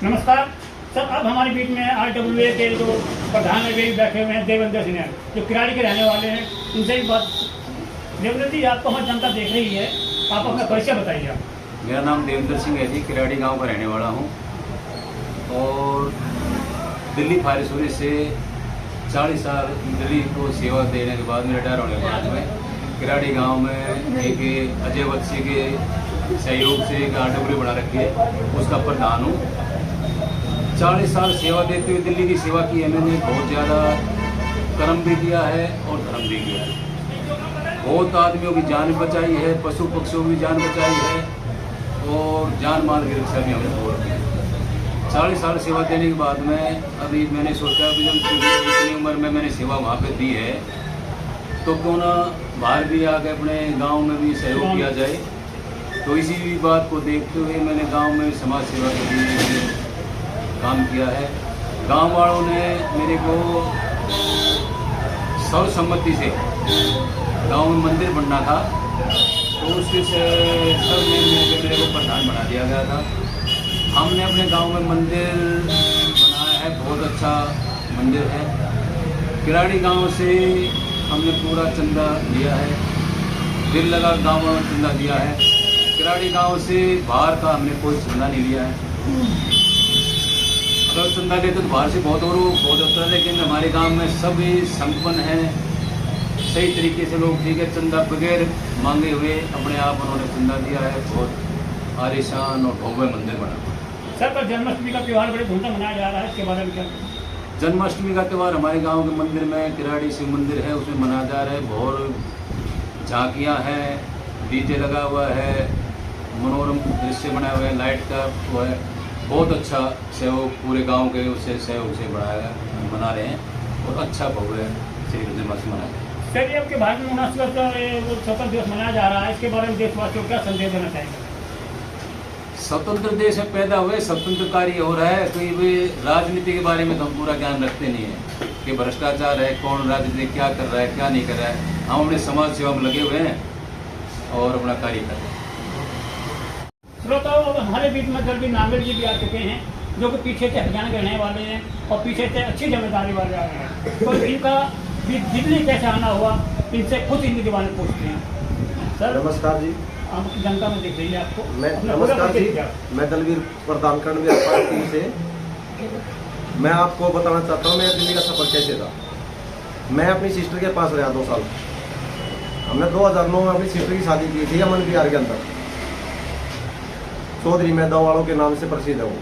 नमस्कार सर, अब हमारे बीच में RWA के जो प्रधान है वे भी बैठे हुए हैं, देवेंद्र सिंह हैं, जो किराड़ी के रहने वाले हैं। उनसे भी बात। देवेंद्र जी, आपको हमारी जनता देख रही है, आप अपना परिचय बताइए। आप। मेरा नाम देवेंद्र सिंह है जी, किराड़ी गांव का रहने वाला हूं और दिल्ली फायर सर्विस से 40 साल दिल्ली को सेवा देने के बाद में रिटायर होने के बाद में किराड़ी गांव में एक अजय वत्सी के सहयोग से एक RWA बना रखी है, उसका प्रधान हूँ। 40 साल सेवा देते हुए दिल्ली की सेवा की है मैंने। बहुत ज़्यादा कर्म भी किया है और धर्म भी किया है। बहुत आदमियों की जान बचाई है, पशु पक्षियों की जान बचाई है और जान माल की रक्षा भी हमने बहुत की है। 40 साल सेवा देने के बाद में अभी मैंने सोचा कि जब इतनी उम्र में मैंने सेवा वहाँ पे दी है तो क्यों ना बाहर भी आके अपने गांव में भी सहयोग किया जाए। तो इसी बात को देखते हुए मैंने गांव में समाज सेवा के लिए काम किया है। गांव वालों ने मेरे को सर्वसम्मति से गांव में मंदिर बनना था तो उसके सब में मेरे को प्रधान बना दिया गया था। हमने अपने गांव में मंदिर बनाया है, बहुत अच्छा मंदिर है। किराड़ी गांव से हमने पूरा चंदा दिया है, दिल लगा गांव वालों ने चंदा दिया है। किराड़ी गांव से बाहर का हमने कोई चंदा नहीं लिया है। अगर चंदा लेते तो बाहर से बहुत होता है, लेकिन हमारे गांव में सभी संपन्न हैं, सही तरीके से लोग, ठीक है, चंदा बगैर मांगे हुए अपने आप उन्होंने चंदा दिया है। बहुत आलीशान और भव्य मंदिर बना। सर, पर जन्माष्टमी का त्यौहार बड़े धूमधाम मनाया जा रहा है, इसके बारे में क्या? जन्माष्टमी का त्यौहार हमारे गांव के मंदिर में किराड़ी शिव मंदिर है, उसमें मनाया जा रहा है। बहुत झांकियाँ हैं, डीजे लगा हुआ है, मनोरम दृश्य बनाया हुआ है, लाइट का वो है। बहुत अच्छा सहयोग पूरे गांव के उससे सहयोग से मना रहे हैं और अच्छा भव्य श्री जन्माष्टमी मना रहे हैं। सर, ये आपके भारत में 79 का स्वतंत्र दिवस मनाया जा रहा है, इसके बारे में देशवासियों को क्या संदेश देना चाहेंगे? स्वतंत्र देश में पैदा हुए, स्वतंत्र कार्य हो रहा है। कोई भी राजनीति के बारे में तो हम पूरा ज्ञान रखते नहीं है कि भ्रष्टाचार है, कौन राजनीति क्या कर रहा है क्या नहीं कर रहा है। हम अपने समाज सेवा में लगे हुए हैं और अपना कार्य कर रहे हैं। श्रोताओं, हमारे बीच में जल्दी नामिल जी भी आ चुके हैं, जो कि पीछे से हरियाणा के रहने वाले हैं और पीछे से अच्छी जिम्मेदारी वाले आ रहे हैं। तो इनका दिल्ली कैसे आना हुआ, इनसे खुद हिंदी के बारे में पूछते हैं। सर नमस्कार जी। आपकी जनता में दिख रही है आपको। नमस्कार जी, मैं दलवीर प्रधान करणवीर पार्टी से। मैं आपको बताना चाहता हूँ मेरा दिल्ली का सफर कैसे था। मैं अपनी सिस्टर के पास रहा 2 साल। हमने 2009 में अपनी सिस्टर की शादी की थी अमन बिहार के अंदर। चौधरी मैदा वालों के नाम से प्रसिद्ध है वो।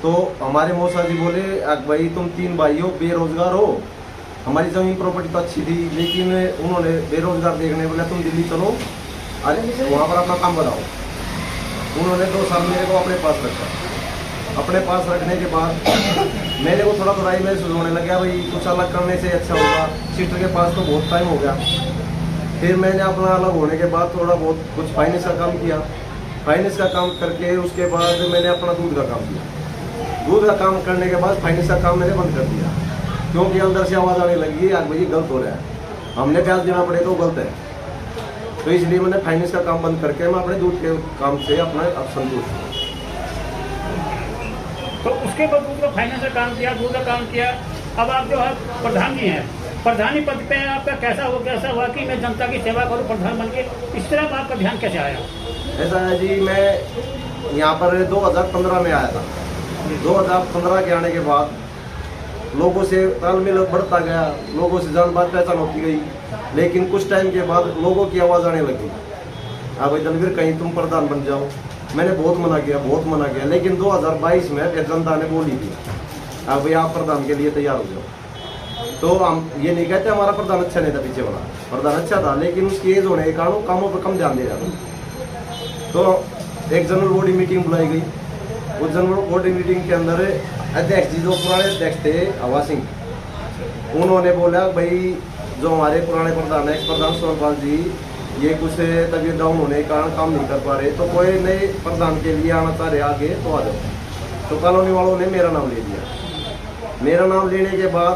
तो हमारे मौसा जी बोले, भाई तुम 3 भाई हो, बेरोजगार हो, हमारी जमीन प्रॉपर्टी तो अच्छी थी, लेकिन उन्होंने बेरोजगार देखने बोला तुम दिल्ली चलो, अरे वहाँ पर अपना काम बताओ। उन्होंने 2 साल मेरे को अपने पास रखा। अपने पास रखने के बाद मेरे को थोड़ा थोड़ा महसूस होने लगा, भाई कुछ अलग करने से अच्छा होगा। सिस्टर के पास तो बहुत टाइम हो गया। फिर मैंने अपना अलग होने के बाद थोड़ा बहुत कुछ फाइनेंस का काम किया। फाइनेंस का काम करके उसके बाद मैंने अपना दूध का काम किया। दूध का काम करने के बाद फाइनेंस का काम मैंने बंद कर दिया, क्योंकि अंदर से आवाज़ आने लगी यार भाई गलत हो रहा है, हमने ब्याज देना पड़े तो गलत है। तो इसलिए मैंने फाइनेंस का काम बंद करके मैं अपने दूध के काम से अपना अब संतुष्ट हूँ। तो उसके बाद दूध का फाइनेंस का काम किया, दूध का काम किया। अब आप जो है प्रधान जी हैं, प्रधानी पद पे आपका कैसा हुआ कि मैं जनता की सेवा करूँ प्रधान बन के, इस तरह आपका ध्यान कैसे आया? ऐसा है जी, मैं यहाँ पर 2015 में आया था। 2015 के आने के बाद लोगों से तालमेल बढ़ता गया, लोगों से जान बात पहचान होती गई, लेकिन कुछ टाइम के बाद लोगों की आवाज़ आने लगी, हाँ भाई दलवीर कहीं तुम प्रधान बन जाओ। मैंने बहुत मना किया, लेकिन 2022 में फिर जनता ने बोली थी हाँ भाई आप प्रधान के लिए तैयार हो जाओ। तो हम ये नहीं कहते हमारा प्रधान अच्छा नहीं था, पीछे वाला प्रधान अच्छा था, लेकिन उसकी एज होने के कारण कामों पर कम ध्यान दे रहा था। तो एक जनरल बॉडी मीटिंग बुलाई गई। उस जनरल बॉडी मीटिंग के अंदर अध्यक्ष जी, जो पुराने अध्यक्ष थे हवा सिंह, उन्होंने बोला भाई जो हमारे पुराने प्रधान एक्स प्रधान सोनपाल जी ये कुछ तबीयत डाउन होने के कारण काम नहीं कर पा रहे, तो कोई नए प्रधान के लिए आना चाह रहे आगे तो आ जाओ। तो कॉलोनी वालों ने मेरा नाम ले लिया। मेरा नाम लेने के बाद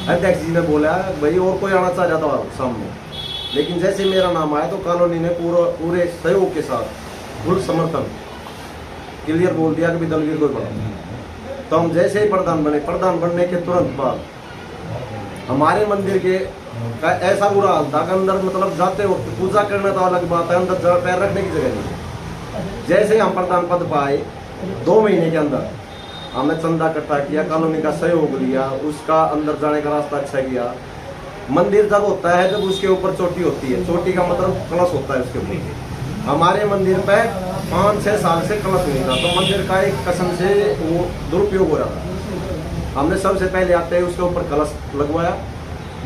अध्यक्ष जी ने बोला भाई और कोई आना चाह रहा था सामने, लेकिन जैसे मेरा नाम आया तो कॉलोनी ने पूरे सहयोग के साथ फुल समर्थन क्लियर बोल दिया कि दलवीर कोई बना। तो हम जैसे ही प्रधान बने, प्रधान बनने के तुरंत बाद हमारे मंदिर के का ऐसा बुरा हाल था कि अंदर मतलब जाते वक्त पूजा करना तो अलग बात है, अंदर पैर रखने की जगह नहीं। जैसे ही हम प्रधान पद पाए 2 महीने के अंदर हमने चंदा इकट्ठा किया, कॉलोनी का सहयोग लिया, उसका अंदर जाने का रास्ता अच्छा किया। मंदिर जब होता है जब उसके ऊपर चोटी होती है, चोटी का मतलब कलश होता है उसके ऊपर। हमारे मंदिर पे 5-6 साल से कलश नहीं था, तो मंदिर का एक कसम से वो दुरुपयोग हो रहा था। हमने सबसे पहले आते ही उसके ऊपर कलश लगवाया,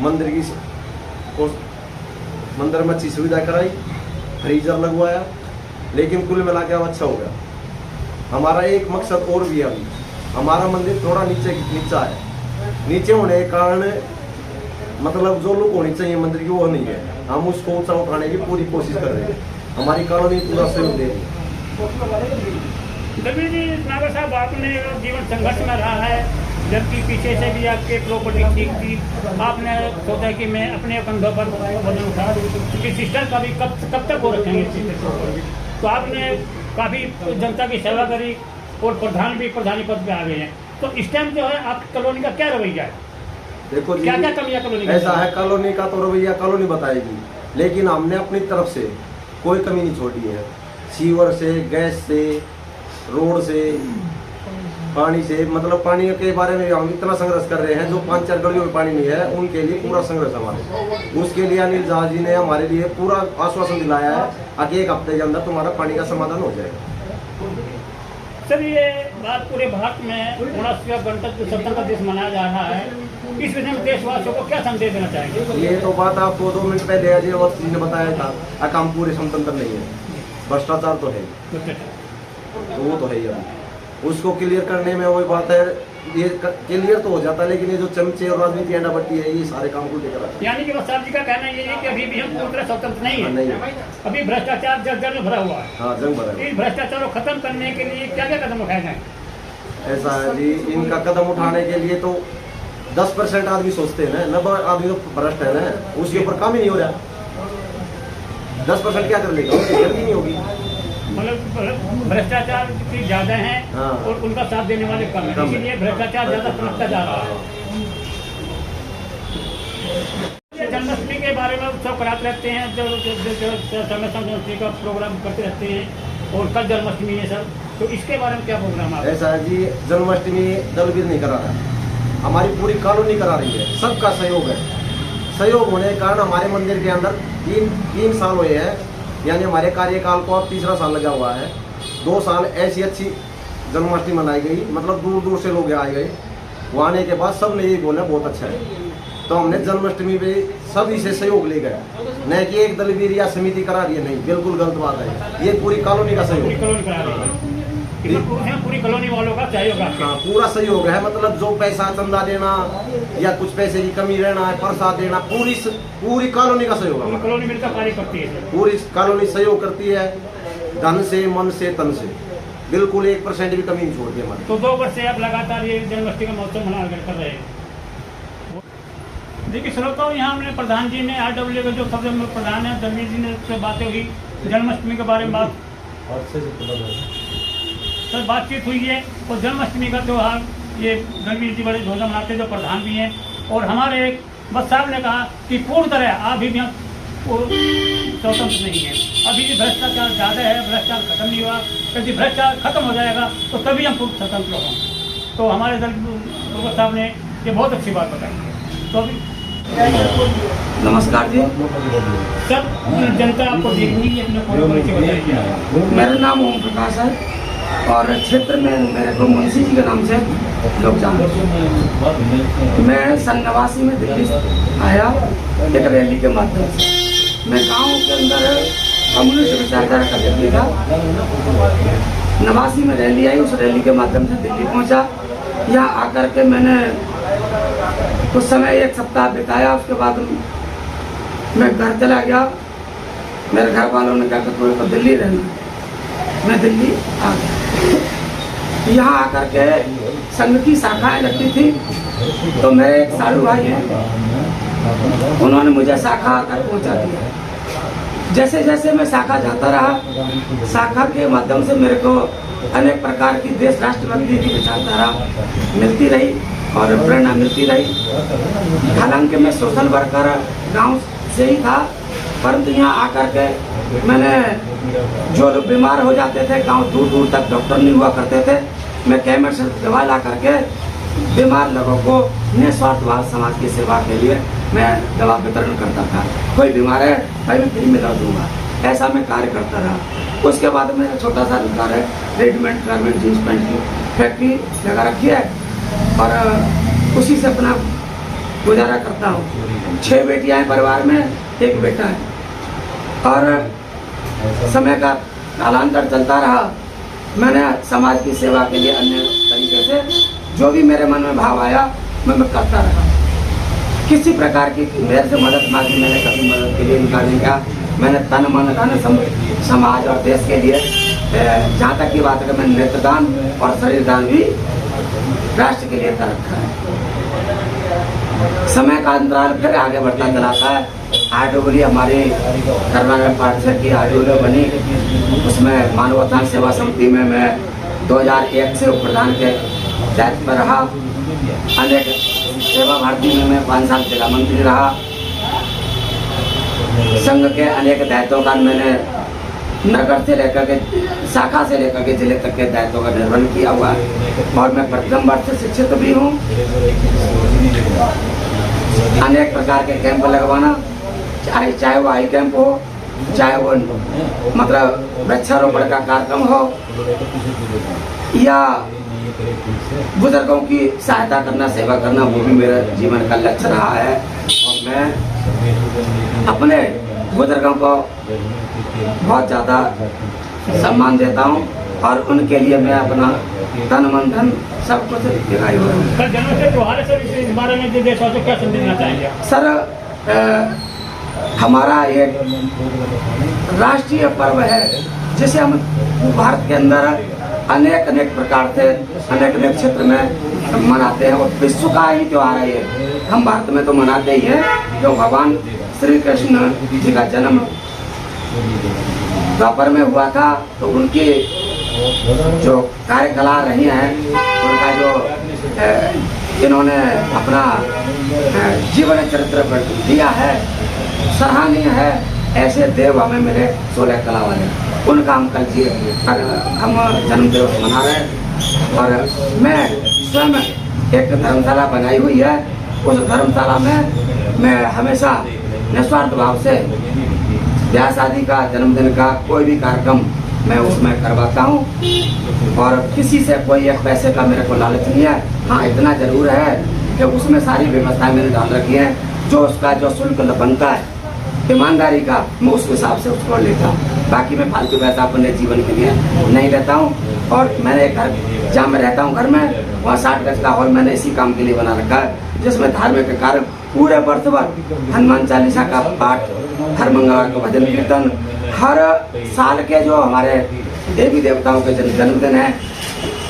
मंदिर की मंदिर में अच्छी सुविधा कराई, फ्रीजर लगवाया, लेकिन कुल मिला के अब अच्छा हो गया। हमारा एक मकसद और भी है, अभी हमारा मंदिर थोड़ा नीचा है। नीचे होने के कारण मतलब जो लोग होनी चाहिए मंदिर की वो नहीं है। हम उसको ऊंचा उठाने की पूरी कोशिश कर रहे हैं, हमारी कॉलोनी पूरा सहयोग दे रही है। दलवीर जी नागर साहब, आपने जीवन संघर्ष में रहा है, जबकि पीछे से भी आपके प्रॉपर्टी ठीक थी। आपने सोचा कि मैं अपने कंधों पर वजन उठा, क्योंकि सिस्टर का भी कब तक वो रखेंगे सिस्टर। तो आपने काफ़ी जनता की सेवा करी और प्रधानी पद पे आ गए हैं। तो इस टाइम जो है आपकी कॉलोनी का क्या रवैया है? देखो जी, क्या कमियां कॉलोनी ऐसा है, कॉलोनी का तो रवैया कॉलोनी बताएगी, लेकिन हमने अपनी तरफ से कोई कमी नहीं छोड़ी है। सीवर से, गैस से, रोड से, पानी से, मतलब पानी के बारे में हम इतना संघर्ष कर रहे हैं। जो 5-4 गलियों में पानी नहीं है उनके लिए पूरा संघर्ष हमारे। उसके लिए अनिल झा जी ने हमारे लिए पूरा आश्वासन दिलाया है कि 1 हफ्ते के अंदर तुम्हारा पानी का समाधान हो जाएगा। सर, ये बात पूरे भारत में 19वां गणतंत्र स्वतंत्रता दिवस मनाया जा रहा है, इस विषय में देशवासियों को क्या संदेश देना चाहेंगे? ये तो बात आपको 2 मिनट पहले अजय अवस्थी जी ने बताया था, काम पूरे स्वतंत्र नहीं है, भ्रष्टाचार तो है, तो वो तो है ही। अभी उसको क्लियर करने में वही बात है, ये क्लियर तो हो जाता है, लेकिन ये जो चमचे और राजनीति अंडा बट्टी है, ये सारे काम को लेकर आते हैं। यानी कि साहब जी का कहना ये है कि अभी भी हम पूरी तरह स्वतंत्र नहीं है, अभी भ्रष्टाचार जग में भरा हुआ है। हाँ, जंग भरा है। इस भ्रष्टाचार को खत्म करने के लिए क्या क्या कदम उठाए जाए? ऐसा है जी, इनका कदम उठाने के लिए तो 10% आदमी सोचते हैं, 90 आदमी तो भ्रष्ट है ना, उसके ऊपर काम ही नहीं हो रहा। 10% क्या कर लेगा, उसकी जल्दी नहीं होगी। मतलब भ्रष्टाचार की ज्यादा है और उनका साथ देने वाले कम है, इसीलिए भ्रष्टाचार ज्यादा पनपता जा रहा है। जन्माष्टमी के बारे में उत्सव कराते रहते हैं, जो जन्माष्टमी का प्रोग्राम करते रहते हैं, और कल जन्माष्टमी है सर, तो इसके बारे में क्या प्रोग्राम है? ऐसा है जी, जन्माष्टमी दलवीर नहीं करा रहा, हमारी पूरी कॉलोनी करा रही है, सबका सहयोग है। सहयोग होने के कारण हमारे मंदिर के अंदर 3 साल हुए हैं, यानी हमारे कार्यकाल को अब 3रा साल लगा हुआ है। 2 साल ऐसी अच्छी जन्माष्टमी मनाई गई, मतलब दूर दूर से लोग आए गए। वो आने के बाद सब ने यही बोला बहुत अच्छा है, तो हमने जन्माष्टमी पे सभी से सहयोग ले गया, न कि एक दलवीर या समिति करा रही है, नहीं, बिल्कुल गलत बात है। ये पूरी कॉलोनी का सहयोग, पूरी कॉलोनी वालों का सहयोग है। हाँ, पूरा सहयोग है, मतलब जो पैसा चंदा देना या कुछ पैसे की कमी रहना है, प्रसाद देना, पूरी कॉलोनी का सहयोग है। कॉलोनी मिलकर कार्य करती है, पूरी कॉलोनी सहयोग करती है, धन से, मन से, तन से, बिल्कुल 1% भी कमी नहीं छोड़ती हमारी। तो 2 वर्ष से आप लगातार ये जन्माष्टमी का महोत्सव मना कर रहे हैं। देखिए श्रोताओं, यहाँ हमने प्रधान जी ने RW के जो सबसे प्रधान है दलवीर जी ने से बातें हुई, जन्माष्टमी के बारे में सर बातचीत हुई है, और जन्माष्टमी का त्यौहार ये दलवीर जी बड़े धूमधाम मनाते जो प्रधान भी हैं, और हमारे बस साहब ने कहा कि पूर्ण तरह अभी भी हम स्वतंत्र नहीं है, अभी भी भ्रष्टाचार ज़्यादा है, भ्रष्टाचार खत्म नहीं हुआ। यदि भ्रष्टाचार खत्म हो जाएगा तो तभी हम पूर्ण स्वतंत्र हों। तो हमारे दलवीर साहब ने ये बहुत अच्छी बात बताई। तो अभी नमस्कार जी सर, जनता आपको देखनी है, अपने पूरे परिचय बताइए। मेरा नाम ओम प्रकाश है और क्षेत्र में मेरे को मुंशी जी के नाम से लोग जानते हैं। मैं सन 89 में दिल्ली आया एक रैली के माध्यम से। मैं गांव के अंदर कम्युनिस्ट विचारधारा का व्यक्ति था। 89 में रैली आई, उस रैली के माध्यम से दिल्ली पहुंचा। यहाँ आकर के मैंने कुछ समय 1 सप्ताह बिताया। उसके बाद मैं घर चला गया। मेरे घर वालों ने कहा कि तुम्हें तो दिल्ली रहना। मैं दिल्ली आ गया। यहाँ आकर के संघ की शाखाएं लगती थी, तो मेरे एक साधु भाई हैं, उन्होंने मुझे शाखा आकर पहुँचा दिया। जैसे जैसे मैं शाखा जाता रहा, शाखा के माध्यम से मेरे को अनेक प्रकार की देश राष्ट्रभक्ति की विचारधारा मिलती रही और प्रेरणा मिलती रही। हालांकि मैं सोशल वर्कर गांव से ही था, परंतु यहाँ आकर के मैंने जो लोग बीमार हो जाते थे, गांव दूर दूर तक डॉक्टर नहीं हुआ करते थे, मैं कैम्प से दवा ला करके बीमार लोगों को निस्वार्थ भाव समाज की सेवा के लिए मैं दवा वितरण करता था। कोई बीमार है मैं भी फ्री में दवा दूंगा, ऐसा मैं कार्य करता रहा। उसके बाद मेरा छोटा सा रोजगार है, रेडीमेड गारमेंट जींस पैंट की फैक्ट्री लगा रखी है और उसी से अपना गुजारा करता हूँ। 6 बेटियां हैं परिवार में, 1 बेटा है और समय का कालांतर चलता रहा। मैंने समाज की सेवा के लिए अन्य तरीके से जो भी मेरे मन में भाव आया मैं करता रहा। किसी प्रकार की मेरे से मदद मांगी, मैंने कभी मदद के लिए इनकार नहीं किया। मैंने तन मन धन समाज और देश के लिए, जहाँ तक की बात है, मैंने नेत्रदान और शरीर दान भी राष्ट्र के लिए कर रखा है। समय का अंतराल फिर आगे बढ़ता चला था। आरडब्ल्यू हमारी कर्मचारी पार्षद की आरडब्ल्यू बनी, उसमें मानवता सेवा समिति में मैं 2001 से उप प्रधान के दायित्व में रहा। अनेक सेवा भारती में मैं 5 साल जिला मंत्री रहा। संघ के अनेक दायित्वों का मैंने नगर से लेकर के शाखा से लेकर के जिले तक के दायित्वों का निर्वहन किया हुआ है और मैं प्रथम वर्ष से शिक्षित भी हूँ। अनेक प्रकार के कैंप लगवाना, चाहे वो आई कैंप हो, चाहे वो मतलब वृक्षारोपण का कार्यक्रम हो या बुजुर्गों की सहायता करना, सेवा करना, वो भी मेरा जीवन का लक्ष्य रहा है। और मैं अपने बुजुर्गों को बहुत ज़्यादा सम्मान देता हूँ और उनके लिए मैं अपना तन मन धन सब कुछ दिखाई हुआ हूँ। सर, जन्म से त्योहार है सर, इस बारे में देशवासियों को क्या संदेश देना चाहेंगे? सर, हमारा एक राष्ट्रीय पर्व है जिसे हम भारत के अंदर अनेक प्रकार से अनेक क्षेत्र में मनाते हैं और विश्व का ही त्योहार है ये। हम भारत में तो मनाते ही हैं, जो भगवान श्री कृष्ण जी का जन्म द्वापर में हुआ था, तो उनकी जो कार्यकला रही हैं, उनका जो इन्होंने अपना जीवन चरित्र पर दिया है, सराहनीय है। ऐसे देव हमें मिले 16 कला वाले, उनका हम कल जी हम जन्मदिवस मना रहे हैं। और मैं स्वयं एक धर्मशाला बनाई हुई है, उस धर्मशाला में मैं हमेशा निस्वार्थ भाव से ब्याह शादी का, जन्मदिन का कोई भी कार्यक्रम मैं उसमें करवाता हूँ और किसी से कोई एक पैसे का मेरे को लालच नहीं है। हाँ, इतना जरूर है कि उसमें सारी व्यवस्थाएं मैंने डाल रखी हैं, जो उसका जो शुल्क बनता है ईमानदारी का, मैं उस हिसाब से उसको लेता हूँ। बाकी मैं फालतू पैसा अपने जीवन के लिए नहीं लेता हूँ। और मैंने एक घर जहाँ मैं रहता हूँ, घर में वहाँ 60 गज का हॉल मैंने इसी काम के लिए बना रखा है, जिसमें धार्मिक कार्य पूरे वर्ष भर हनुमान चालीसा का पाठ, हर मंगलवार को भजन कीर्तन, हर साल के जो हमारे देवी देवताओं के जन्मदिन है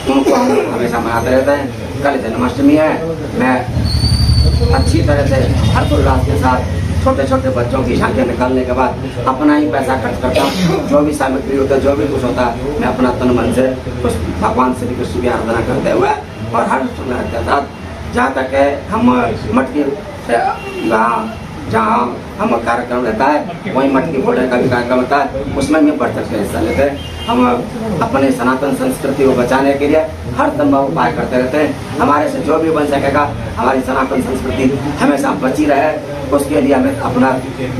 उनको हम हमेशा मनाते रहते हैं। कल जन्माष्टमी है, मैं अच्छी तरह से हर्षोल्लास के साथ छोटे छोटे बच्चों की झांकियाँ निकालने के बाद अपना ही पैसा खर्च करता हूँ। जो भी सामग्री होता है, जो भी कुछ होता है, मैं अपना तन मन से उस भगवान श्री कृष्ण की आराधना करते हुए और हर सुनार के साथ, जहाँ तक है हम मटकी जहाँ हम कार्यक्रम रहता है वहीं मटकी फोड़ने का भी कार्यक्रम होता है, उसमें भी बढ़ चढ़ हिस्सा लेते हैं। हम अपने सनातन संस्कृति को बचाने के लिए हर संभव उपाय करते रहते हैं। हमारे से जो भी बन सकेगा, हमारी सनातन संस्कृति हमेशा बची रहे, उसके लिए हमें अपना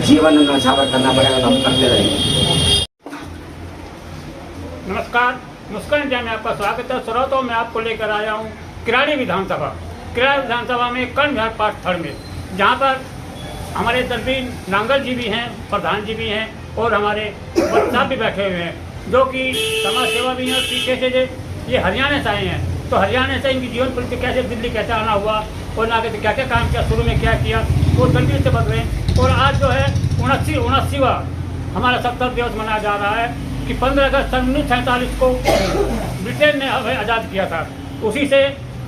जीवन नौछावर करना पड़ेगा, तो हम करते रहेंगे। नमस्कार, मुस्कान इंडिया में आपका स्वागत है। श्रोताओं, मैं आपको लेकर आया हूँ किराड़ी विधानसभा। किराड़ी विधानसभा में कर्ण विहार पार्ट 3 में, जहाँ पर हमारे दरबीन नांगल जी भी हैं, प्रधान जी भी हैं और हमारे साहब भी बैठे हुए हैं, जो कि समाज सेवा भी हैं। और पीछे से ये हरियाणा से आए हैं, तो हरियाणा से इनकी जीवन परिस्थिति कैसे, दिल्ली कैसे आना हुआ और आगे क्या क्या काम किया, शुरू में क्या किया, वो तनवीर से बदल रहे हैं। और आज जो है 79वां हमारा 70 दिवस मनाया जा रहा है कि 15 अगस्त 1947 को ब्रिटेन ने हमें आज़ाद किया था। उसी से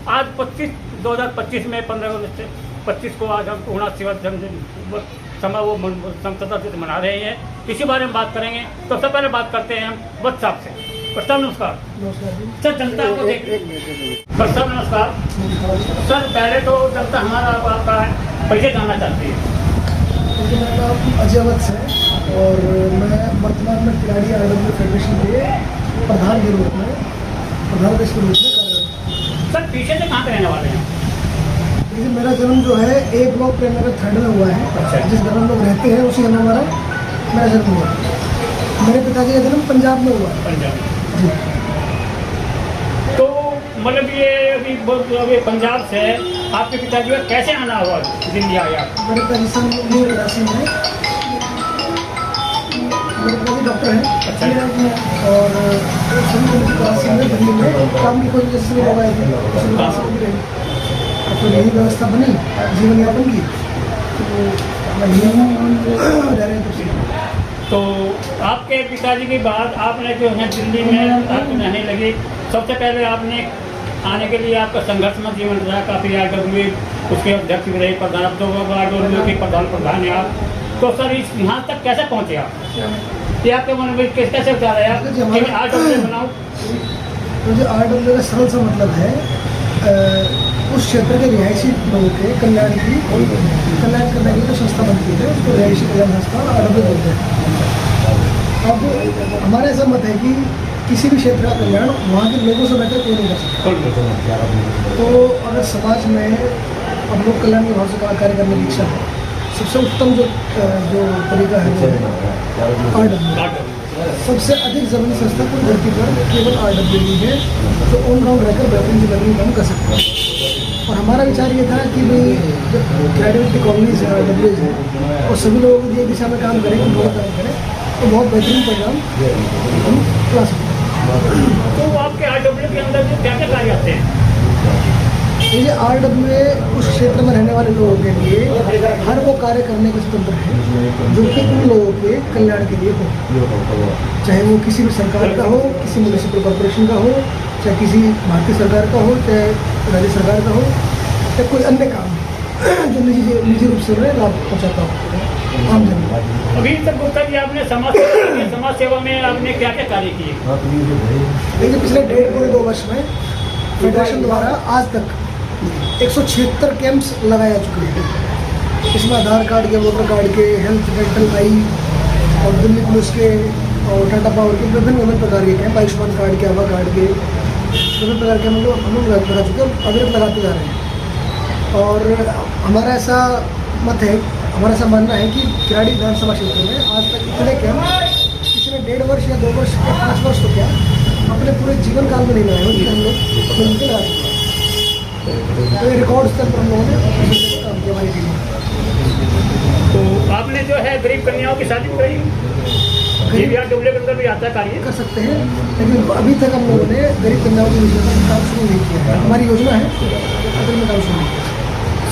आज 2025 में 15 अगस्त 25 को आज हम 79वां जन्मदिन वो 70 दिवस मना रहे हैं। इसी बारे में बात करेंगे। तो सबसे पहले बात करते हैं हम वत्स साहब से। प्रस्ताव नमस्कार। नमस्कार जी। सर जनता को देख प्रस्ताव नमस्कार। सर पहले तो जनता हमारा आपका परिचय जानना चाहती है। क्योंकि मेरा नाम अजय वत्स है और मैं वर्तमान में खिलाड़ी आरडब्ल्यू फेडरेशन के प्रधान के रूप में कार्यरत हूँ। सर पीछे से कहाँ पे रहने वाले हैं? लेकिन मेरा जन्म जो है ए ब्लॉक प्रेमनगर 3rd में हुआ है। अच्छा। जिस घर में लोग रहते हैं उसी घर में मेरा जन्म हुआ। मेरे पिताजी का जन्म पंजाब में हुआ है। पंजाब। जी। तो मतलब ये अभी पंजाब से आपके पिताजी का कैसे आना हुआ दिल्ली आया? मेरे पिताजी सन 1983 में मेरे पिताजी डॉक्टर हैं। अच्छा। और सन 1983 में दिल्ली में काम की खोज जैसे लोग आए थे तो यही व्यवस्था बनी, जीवन यापन की, तो मैं यहीं रह रहे थे। तो आपके पिताजी के बाद आपने जो है दिल्ली में आपको रहने लगे, सबसे पहले आपने आने के लिए आपका संघर्षमय जीवन रहा, काफ़ी आरडब्ल्यू उसके अध्यक्ष भी रहे, प्रधान, अब तो आरडब्ल्यू के प्रधान है आप। तो सर इस यहाँ तक कैसे पहुँचे आप? ये आपके मन में कैसे विचार आया कि मैं आरडब्ल्यू बनाऊँ? मुझे आरडब्ल्यू का सरल सा मतलब है उस क्षेत्र के रिहायशी लोगों के कल्याण करने के लिए जो संस्था बनती है उसको रिहायशी कल्याण संस्था आरडब्ल्यू बोलते हैं। अब हमारा ऐसा मत है कि किसी भी क्षेत्र का कल्याण वहाँ के लोगों से बेहतर कोई नहीं कर सकता। तो अगर समाज में अब लोग कल्याण के भाव से कार्य करने की इच्छा है, सबसे उत्तम जो तरीका है वो है आरडब्ल्यू। सबसे अधिक जमीनी संस्था पूरी धरती पर केवल आरडब्ल्यू है जो ऑन ग्राउंड रहकर बेहतरीन जमीनी काम कर सकते हैं। और हमारा विचार ये था कि भाई जब क्रेडिबिलिटी कॉलोनीज है, आरडब्ल्यूज है और सभी लोगों को ये दिशा में काम करें, काम करें तो बहुत बेहतरीन परिणाम हम ला सकते हैं। तो आपके आरडब्ल्यू के अंदर जो क्या क्या कार्य आते हैं? ये आरडब्ल्यू उस क्षेत्र में रहने वाले लोगों के लिए हर वो कार्य करने के स्वतंत्र है जो कि उन लोगों के कल्याण के लिए हो, चाहे वो किसी भी सरकार का हो, किसी म्यूनिसिपल कॉर्पोरेशन का हो, चाहे किसी भारतीय सरकार का हो, चाहे राज्य सरकार का हो, या कोई अन्य काम जो निजी रूप से उन्हें लाभ पहुँचाता हो आम जनता। अभी तक गुप्ता जी आपने समाज सेवा में आपने क्या क्या कार्य किए? देखिए पिछले 1.5-2 वर्ष में फेडरेशन द्वारा आज तक 176 कैंप्स लगाए जा चुके हैं। इसमें आधार कार्ड के, वोटर कार्ड के, हेल्थ, डेंटल, आई और दिल्ली पुलिस के और टाटा पावर के विभिन्न प्रकार के कैंप, आयुष्मान कार्ड के, आभा कार्ड के, विभिन्न प्रकार के हम लोग लगा चुके हैं, अविरत लगाते जा रहे हैं। और हमारा ऐसा मत है, हमारा ऐसा मानना है कि किराड़ी विधानसभा क्षेत्र में आज तक इतने कैंप किसी ने 1.5 वर्ष या 2 वर्ष या 5 वर्ष तो क्या अपने पूरे जीवन काल में नहीं लगाए होते, हम लोग मिलकर लगा चुके हैं। तो ये रिकॉर्ड स्तर पर हम लोगों ने काम किया हमारी टीम में। तो आपने जो है गरीब कन्याओं की शादी कराई, ये भी आरडब्ल्यू के अंदर भी आता कार्य कर सकते हैं, लेकिन अभी तक हम लोगों ने गरीब कन्याओं की योजना में काम शुरू नहीं किया है। हमारी योजना है अगर में काम शुरू नहीं किया।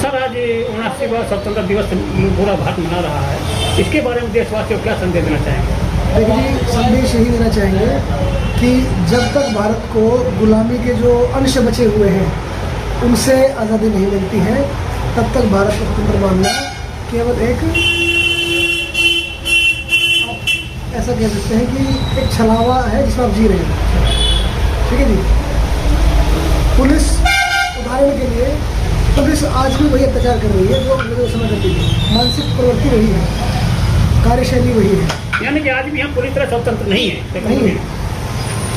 सर आज 79वां स्वतंत्रता दिवस पूरा भारत मना रहा है, इसके बारे में देशवासियों को क्या संदेश देना चाहेंगे? देखिए जी, संदेश यही देना चाहेंगे कि जब तक भारत को गुलामी के जो अंश बचे हुए हैं उनसे आज़ादी नहीं मिलती है, तब तक भारत को स्वतंत्र मानना केवल एक ऐसा कह सकते हैं कि एक छलावा है जिसमें आप जी रहे हैं। ठीक है जी। पुलिस उदाहरण के लिए पुलिस आज भी वही अत्याचार कर रही है जो अंग्रेजों समय करती थी। मानसिक प्रवृत्ति वही है, कार्यशैली वही है, यानी कि आज भी हम पूरी तरह स्वतंत्र नहीं है। नहीं है,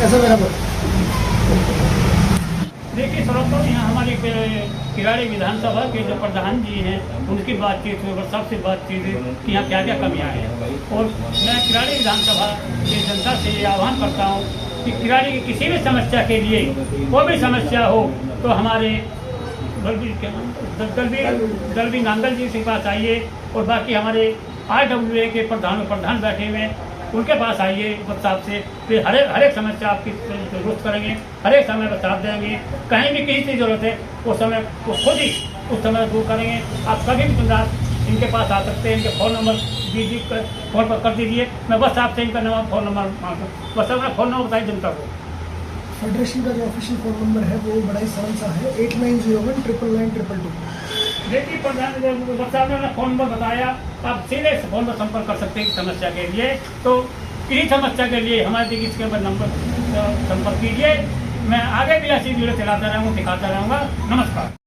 ऐसा मेरा मत। देखिए श्रोताओं, यहाँ हमारी किराड़ी विधानसभा के जो प्रधान जी हैं उनकी बातचीत हुई और सबसे बातचीत कि यहाँ क्या क्या कमियाँ हैं। और मैं किराड़ी विधानसभा की जनता से ये आह्वान करता हूँ कि किराड़ी की किसी भी समस्या के लिए कोई भी समस्या हो तो हमारे दलवी नांगल जी के पास आइए और बाकी हमारे आरडब्ल्यूए के प्रधान बैठे हुए उनके पास आइए, साहब से फिर हर एक समस्या आपकी दुरुस्त करेंगे, हर एक समय पर साथ देंगे। कहीं भी किसी की जरूरत है वो समय वो खुद ही उस समय दूर करेंगे। आप कभी भी गुजरात इनके पास आ सकते हैं, इनके फ़ोन नंबर दीजिए, फ़ोन पर कर दीजिए। मैं बस आपसे इनका फ़ोन नंबर मांगूँ, बस अपना फ़ोन नंबर बताइए जनता को। फेडरेशन का जो ऑफिशियल फ़ोन नंबर है वो बड़ा ही सरल सा है, 8901999222। देखिए प्रधान साहब ने अपना फ़ोन नंबर बताया, आप सीधे फ़ोन पर संपर्क कर सकते हैं समस्या के लिए। तो किसी समस्या के लिए हमारे देखिए इसके ऊपर नंबर संपर्क कीजिए। मैं आगे भी ऐसी वीडियो चलाता रहूँगा, दिखाता रहूँगा। नमस्कार।